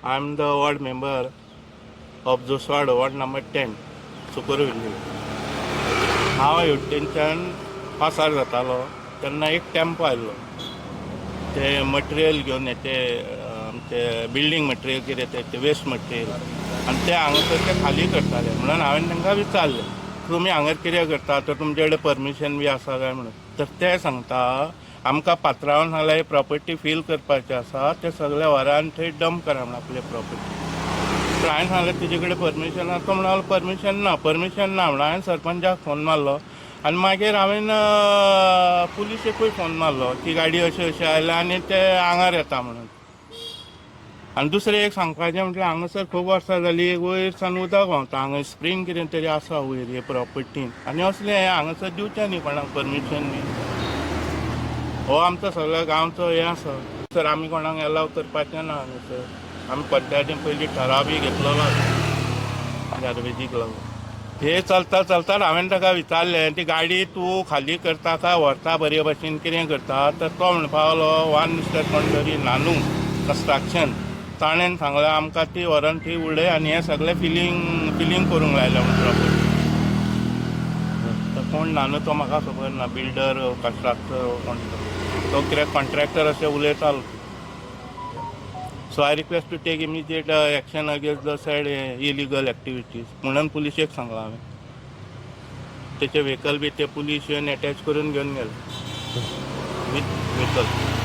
I am the ward member of Joswado, ward number 10, Socorro village. हांव हेवटेनच्यान पासार जातालो तेन्ना एक टेम्पो आयल्लो ते मटेरियल घेवन येते आमचे बिल्डींग मटेरियल कितें ते वेस्ट मटेरियल आनी ते हांगासर ते खाली करताले म्हणून हांवें तांकां विचारलें तुमी हांगर कितें करता तर तुमचे कडेन परमिशन बी आसा काय म्हणून तर ते सांगता आमकां पात्रांवान सांगल्यार प्रॉपर्टी फील करपाचें आसा ते सगळे व्हरान थंय डंप करा म्हणून आपले प्रॉपर्टी तर हांवें सांगलें तुजे कडेन परमिशन आसा तो म्हणलो परमिशन ना म्हणून हांवें सरपंचाक फोन मारलो आनी मागीर हांवें पुलिसेकूय फोन मारलो की गाडी अशी अशी आयल्या आनी ते आंगार येता म्हणून आनी दुसरें एक सांगपाचें म्हटल्यार हांगासर खूब वर्सां जालीं वयर सावन उदक व्हांवता हांगा स्प्रींग कितें तरी आसा वयर हे प्रॉपर्टीन आनी असलें हें हांगासर दिवचें न्ही कोणाक परमिशन बी हो आमचो सगळ्या गांवचो हें आसा सर आमी कोणाक एलाव करपाचें ना हांगासर आमी पंचायतीन पयलीं ठराव बी घेतलेलो गार्बेजीक लागून हे चलता हांवें ताका विचारलें ती गाडी तूं खाली करता काय व्हरता बरे भशेन कितें करता तर तो म्हणपाक लागलो वन मिस्टर पंढरी नानू कंस्ट्रक्शन ताणें सांगलें आमकां ती व्हरून ती उडय आनी हें सगळें फिलींग करूंक लायलें म्हणून प्रॉपर्टी कोण नानू तो म्हाका खबर ना बिल्डर कंस्ट्रक्टर कोण तो कितें कॉन्ट्रॅक्टर अशें उलयतालो so I request to take immediate action against the said illegal activities म्हणून पुलिशेक सांगलां हांवें तेचे व्हेकल बी ते पुलीस येवन अटॅच करून घेवन गेले विथ व्हेकल